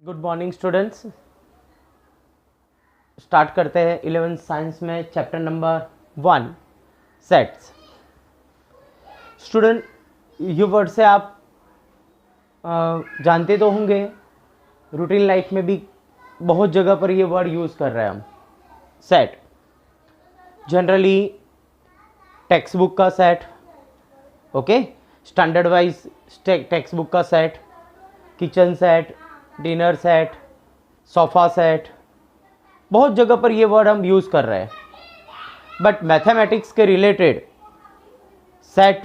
Good morning students. Start करते हैं 11th science में चैप्टर नंबर 1 सेट्स। स्टूडेंट, ये वर्ड से आप जानते तो होंगे, रूटीन लाइफ में भी बहुत जगह पर ये वर्ड यूज़ कर रहे हैं हम। सेट जनरली टेक्स्ट बुक का set, okay, standard wise text book का set, kitchen set, dinner set, sofa set, बहुत जगह पर ये वर्ड हम यूज़ कर रहे हैं। बट मैथमेटिक्स के रिलेटेड सेट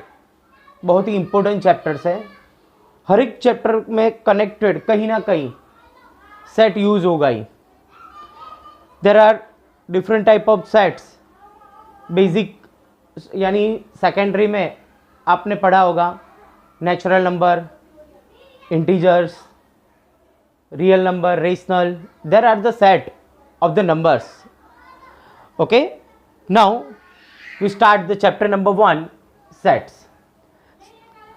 बहुत ही इंपॉर्टेंट चैप्टर्स है। हर एक चैप्टर में कनेक्टेड कहीं ना कहीं सेट यूज होगा ही। There are different type of sets. Basic यानी सेकेंडरी में आपने पढ़ा होगा natural number, integers, real number, rational. There are the set of the numbers. Okay, now we start the chapter number 1 sets.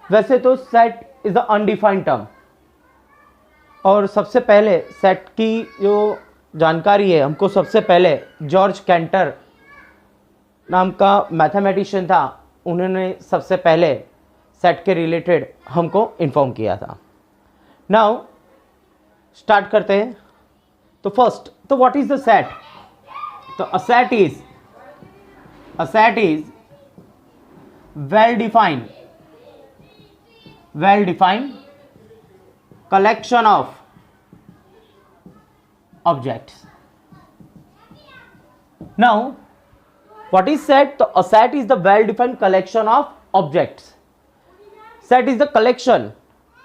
वैसे तो set is the undefined term, और सबसे पहले set की जो जानकारी है हमको सबसे पहले जॉर्ज कैंटर नाम का मैथमेटिशियन था, उन्होंने सबसे पहले सेट के रिलेटेड हमको इन्फॉर्म किया था। नाउ स्टार्ट करते हैं। तो फर्स्ट, तो व्हाट इज द सेट? तो a set is well defined collection of objects. Now what is set? तो a set is the well defined collection of objects. Set is the collection.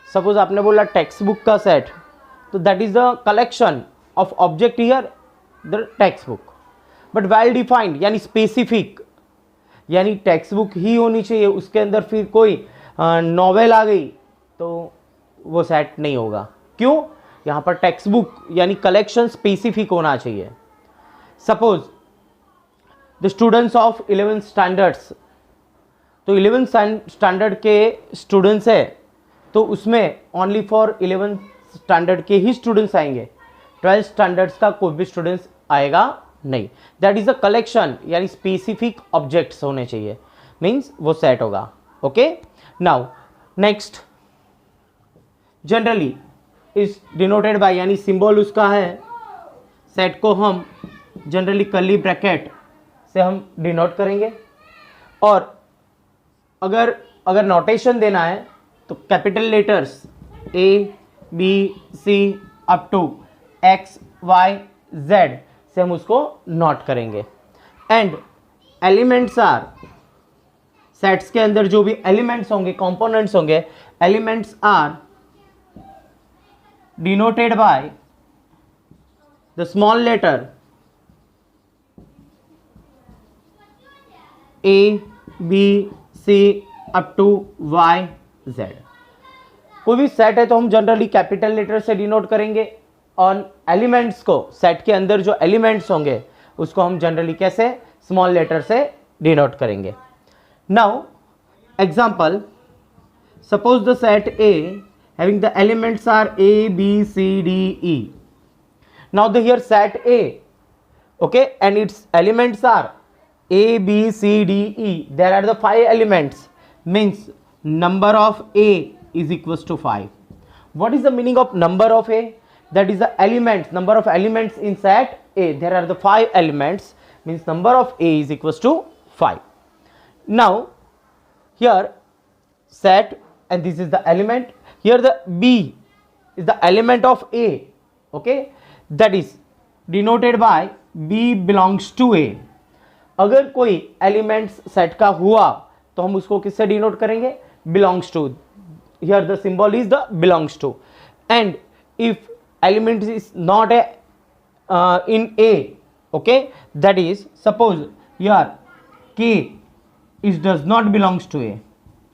Suppose आपने बोला text book का set, तो that is the collection of object here the text book. But well defined यानी specific, यानी text book ही होनी चाहिए, उसके अंदर फिर कोई नॉवेल आ गई तो वो सेट नहीं होगा। क्यों? यहाँ पर टेक्स्ट बुक यानी कलेक्शन स्पेसिफिक होना चाहिए। Suppose the students of 11th standards, तो 11th स्टैंडर्ड के स्टूडेंट्स है, तो उसमें ओनली फॉर 11th स्टैंडर्ड के ही स्टूडेंट्स आएंगे, 12th स्टैंडर्ड्स का कोई भी स्टूडेंट्स आएगा नहीं। दैट इज अ कलेक्शन, यानी स्पेसिफिक ऑब्जेक्ट्स होने चाहिए, मीन्स वो सेट होगा। Okay, now next, generally is denoted by, यानी सिंबल उसका है, सेट को हम जनरली कर्ली ब्रैकेट से हम डिनोट करेंगे। और अगर नोटेशन देना है तो capital letters A B C up to X Y Z से हम उसको नोट करेंगे। एंड एलिमेंट्स आर, सेट्स के अंदर जो भी एलिमेंट्स होंगे, कंपोनेंट्स होंगे, elements are denoted by the small letter A B C up to Y Z. कोई भी सेट है तो हम जनरली कैपिटल लेटर से डिनोट करेंगे, और एलिमेंट्स को, सेट के अंदर जो एलिमेंट्स होंगे उसको हम जनरली कैसे, स्मॉल लेटर से डिनोट करेंगे। Now example, suppose the set A having the elements are A B C D E. Now the here set A, okay, and its elements are A B C D E. There are the 5 elements, means number of A is equals to 5. What is the meaning of number of A? That is the elements, number of elements in set A. There are the 5 elements, means number of A is equals to 5. Now here set, and this is the element. Here the B is the element of A, okay, that is denoted by B belongs to A. अगर कोई elements set का हुआ तो हम उसको किससे denote करेंगे? belongs to. Here the symbol is the belongs to. And if element is not in A, okay, that is, suppose here K is does not belongs to A,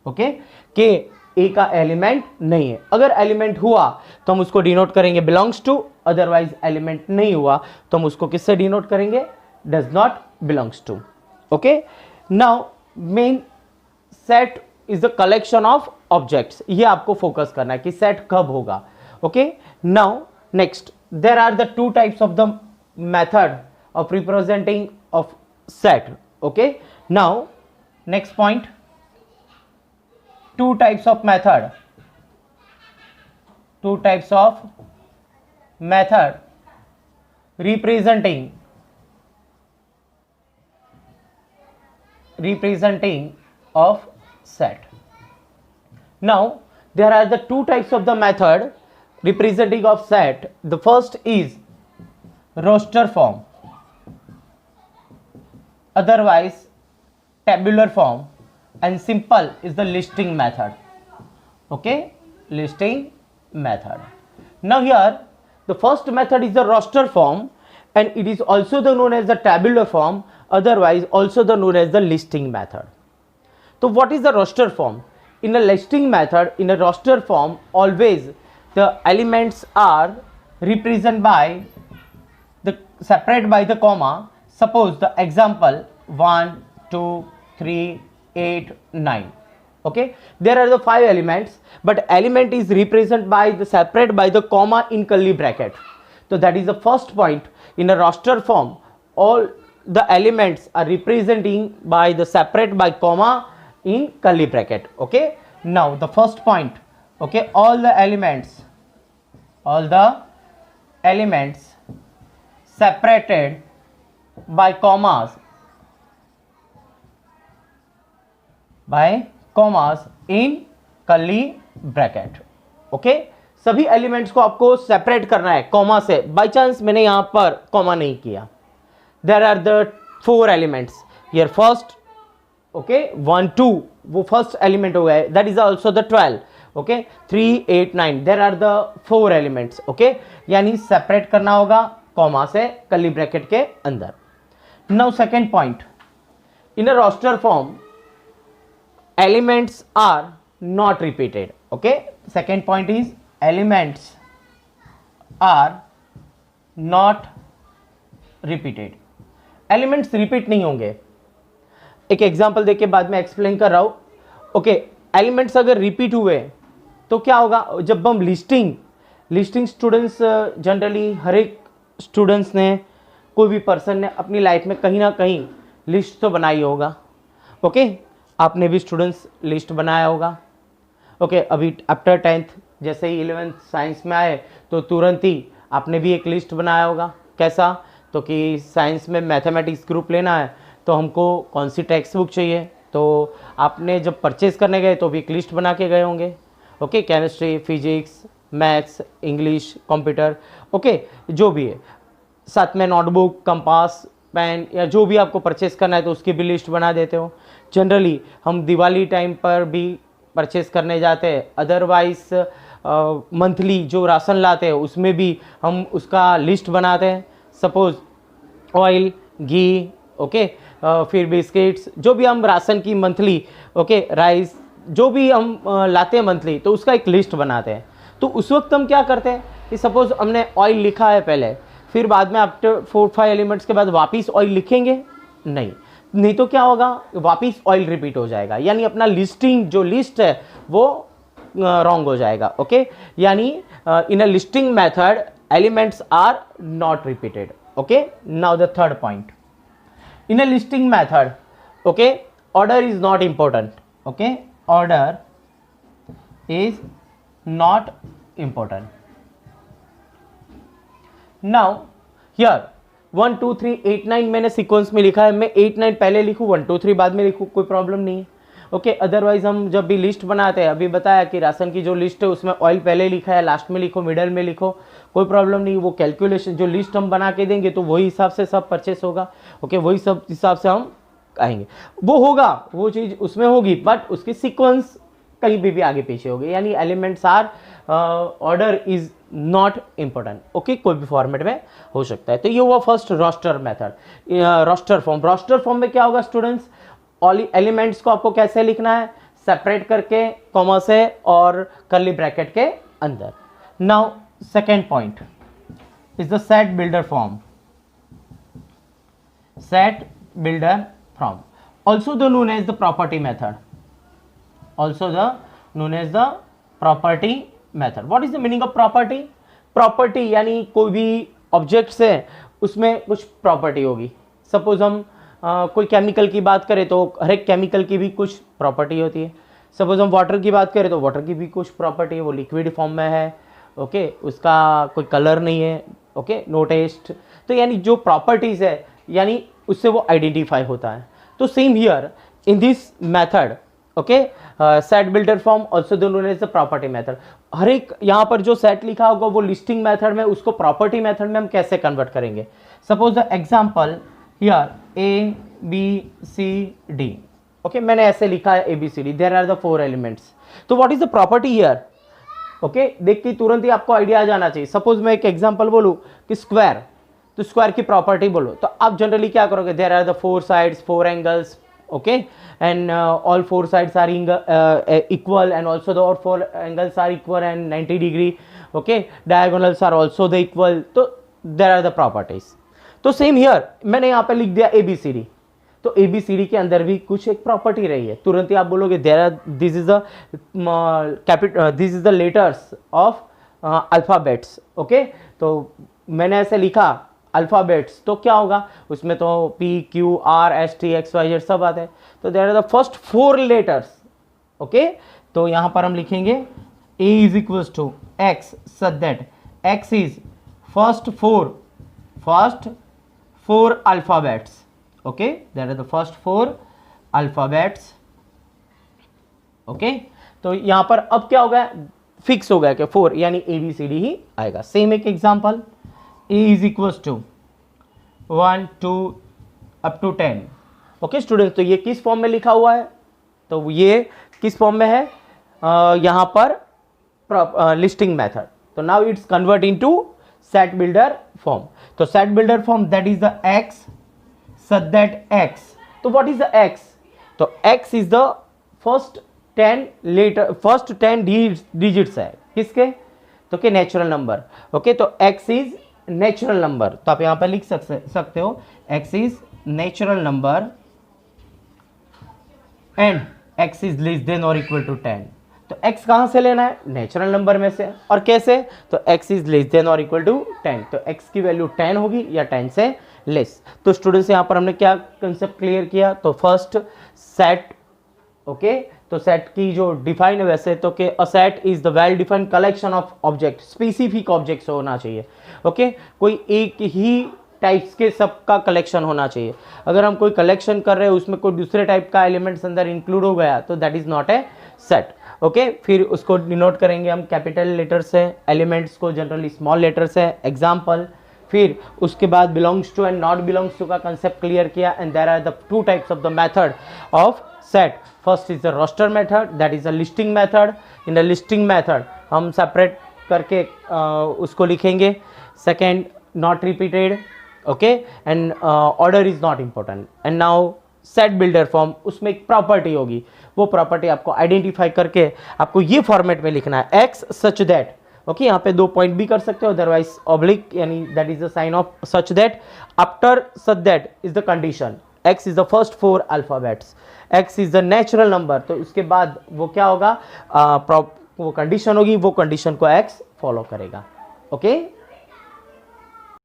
okay, K A का element नहीं है। अगर element हुआ तो हम उसको denote करेंगे belongs to, otherwise element नहीं हुआ तो हम उसको किससे डिनोट करेंगे? does not belongs to. okay, now main set is the collection of objects. ये आपको फोकस करना है कि सेट कब होगा। Okay, now Next, there are the two types of the method of representing of set. Okay, now next point, two types of method representing of set. Now there are the two types of the method representing of set. The first is roster form, otherwise tabular form, and simple is the listing method. Okay, listing method. Now here the first method is the roster form, and it is also the known as the tabular form, otherwise also the known as the listing method. So what is the roster form? In a listing method, in a roster form, always the elements are represented by the separate by the comma. Suppose the example 1 2 3 8 9. Okay, there are the 5 elements, but element is represented by the separate by the comma in curly bracket. So that is the first point. In a roster form, all the elements are representing by the separate by comma in curly bracket. Okay, now the first point. Okay, all the elements separated by commas in curly bracket. Okay, सभी elements को आपको separate करना है comma से. By chance मैंने यहां पर comma नहीं किया. There are the 4 elements here. First okay 1 2 वो फर्स्ट एलिमेंट हो गया. That is also the 12. Okay 3 8 9 there are the 4 elements. Okay, यानी सेपरेट करना होगा कॉमा से कर्ली ब्रैकेट के अंदर. Now second point, in a roster form elements are not repeated. Okay, second point is elements are not repeated. elements repeat नहीं होंगे. एक example देके बाद में एक्सप्लेन कर रहा हूं. ओके, एलिमेंट्स अगर रिपीट हुए तो क्या होगा? जब हम लिस्टिंग स्टूडेंट्स जनरली हर एक स्टूडेंट्स ने, कोई भी पर्सन ने अपनी लाइफ में कहीं ना कहीं लिस्ट तो बनाई होगा. ओके, आपने भी स्टूडेंट्स लिस्ट बनाया होगा. ओके, अभी आफ्टर 10th जैसे ही 11th साइंस में आए तो तुरंत ही आपने भी एक लिस्ट बनाया होगा. कैसा? तो कि साइंस में मैथमेटिक्स ग्रुप लेना है तो हमको कौन सी टेक्स्ट बुक चाहिए, तो आपने जब परचेज करने गए तो भी एक लिस्ट बना के गए होंगे. Okay, chemistry, physics, maths, English, computer, okay जो भी है. साथ में नोटबुक, कंपास, पेन या जो भी आपको परचेस करना है तो उसकी भी लिस्ट बना देते हो. जनरली हम दिवाली टाइम पर भी परचेस करने जाते हैं. अदरवाइज मंथली जो राशन लाते हैं उसमें भी हम उसका लिस्ट बनाते हैं. सपोज ऑयल, घी, ओके, फिर बिस्किट्स, जो भी हम राशन की मंथली, ओके, राइस, जो भी हम लाते हैं मंथली, तो उसका एक लिस्ट बनाते हैं. तो उस वक्त हम क्या करते हैं कि सपोज हमने ऑयल लिखा है पहले, फिर बाद में आफ्टर 4-5 एलिमेंट्स के बाद वापस ऑयल लिखेंगे नहीं तो क्या होगा? वापस ऑयल रिपीट हो जाएगा, यानी अपना लिस्टिंग जो लिस्ट है वो रॉन्ग हो जाएगा. ओके, यानी in a listing method elements are not repeated. Okay, now the third point, in a listing method, okay, order is not important. Okay, order is not important. Now here 1 2 3 8 9 मैंने sequence में लिखा है. मैं 8 9 पहले लिखूँ, 1 2 3 बाद में लिखूँ, कोई प्रॉब्लम नहीं है. ओके, अदरवाइज हम जब भी लिस्ट बनाते हैं, अभी बताया कि राशन की जो लिस्ट है उसमें ऑयल पहले लिखा है, लास्ट में लिखो, मिडल में लिखो, कोई प्रॉब्लम नहीं. वो कैलकुलेशन जो लिस्ट हम बना के देंगे तो वही हिसाब से सब परचेस होगा. ओके, वही सब हिसाब से हम आएंगे, वो होगा, वो चीज़ उसमें होगी, बट उसकी सीक्वेंस कहीं भी आगे पीछे होगी. यानी elements are, order is not important. Okay, कोई भी फॉर्मेट में हो सकता है. तो ये हुआ first roster method. Roster form में क्या होगा स्टूडेंट्स? ऑल एलिमेंट्स को आपको कैसे लिखना है? सेपरेट करके कॉमा से और कर्ली ब्रैकेट के अंदर. Now second point is the set builder form. Set builder form, also the known as the property method. Also the known as the property method. What is the meaning of property? Property यानी कोई भी objects है उसमें कुछ property होगी। Suppose हम कोई chemical की बात करें तो हर एक केमिकल की भी कुछ प्रॉपर्टी होती है। सपोज हम वाटर की बात करें तो वाटर की भी कुछ प्रॉपर्टी है, वो लिक्विड फॉर्म में है, ओके, उसका कोई कलर नहीं है, ओके, नो टेस्ट। तो यानी जो प्रॉपर्टीज है यानी उससे वो आइडेंटिफाई होता है। तो same here in this method, okay, set builder form also known as the property method. हर एक यहाँ पर जो सेट लिखा होगा वो लिस्टिंग मेथड में, उसको प्रॉपर्टी मेथड में हम कैसे कन्वर्ट करेंगे। Suppose the example here A B C D, okay, मैंने ऐसे लिखा है A B C D, there are the 4 elements. तो what is the property here, okay, देख के तुरंत ही आपको आइडिया आ जाना चाहिए। सपोज मैं एक एग्जांपल बोलूं कि स्क्वायर, तो स्क्वायर की प्रॉपर्टी बोलो तो आप जनरली क्या करोगे, there are the 4 sides 4 angles, okay, and all 4 sides are equal and also the all 4 angles are equal and 90 degree, okay, diagonals are also the equal, तो there are the properties। तो same here मैंने यहाँ पे लिख दिया ABCD, तो ABCD के अंदर भी कुछ एक प्रॉपर्टी रही है। तुरंत ही आप बोलोगे there are this is the letters of alphabets, okay, तो मैंने ऐसे लिखा अल्फाबेट्स, तो क्या होगा उसमें तो P Q R S T X Y Z सब आते हैं। तो there are the first 4 letters, okay, तो यहाँ पर हम लिखेंगे A is equals to X such that X is first 4 alphabets, okay, that are the first 4 alphabets, okay. तो यहां पर अब क्या हो गया, फिक्स हो गया कि 4 यानी ABCD ही आएगा। सेम एक example A is equals to 1 2 up to 10, okay students. तो ये किस फॉर्म में लिखा हुआ है, तो ये किस फॉर्म में है, यहां पर लिस्टिंग मेथड। तो now it's convert into set builder form. तो set builder form that is the X such that X, तो what is the X, तो X is the first 10 digits है किसके, तो के नेचुरल नंबर, ओके, तो X is natural number. तो आप यहां पर लिख सकते हो X is natural number and X is less than or equal to 10। तो X कहां से लेना है, नेचुरल नंबर में से, और कैसे, तो X is less than or equal to 10, तो X की वैल्यू 10 होगी या 10 से लेस। तो स्टूडेंट्स यहां पर हमने क्या कंसेप्ट क्लियर किया, तो फर्स्ट सेट, ओके, तो सेट की जो डिफाइन है वैसे तो कि अ set is the well defined collection of object, specific objects होना चाहिए, ओके, कोई एक ही टाइप्स के सबका कलेक्शन होना चाहिए। अगर हम कोई कलेक्शन कर रहे हैं उसमें कोई दूसरे टाइप का एलिमेंट्स अंदर इंक्लूड हो गया तो that is not a set, okay. फिर उसको डिनोट करेंगे हम कैपिटल लेटर से, एलिमेंट्स को जनरली स्मॉल लेटर से, एग्जाम्पल। फिर उसके बाद belongs to and not belongs to का कंसेप्ट क्लियर किया, and there are the 2 types of the method of set. First is the roster method, that is the listing method. In the listing method हम separate करके उसको लिखेंगे। Second not repeated, okay, and order is not important. And now set builder form, उसमें एक property होगी, वो property आपको identify करके आपको ये फॉर्मेट में लिखना है, एक्स सच दैट, ओके, यहाँ पे 2 पॉइंट भी कर सकते हो, अदरवाइज ऑब्लिक, यानी that is the sign of such that. After such that is the condition, X is the first 4 alphabets, X is the natural number, तो उसके बाद वो क्या होगा, वो कंडीशन होगी, वो कंडीशन को एक्स फॉलो करेगा, ओके।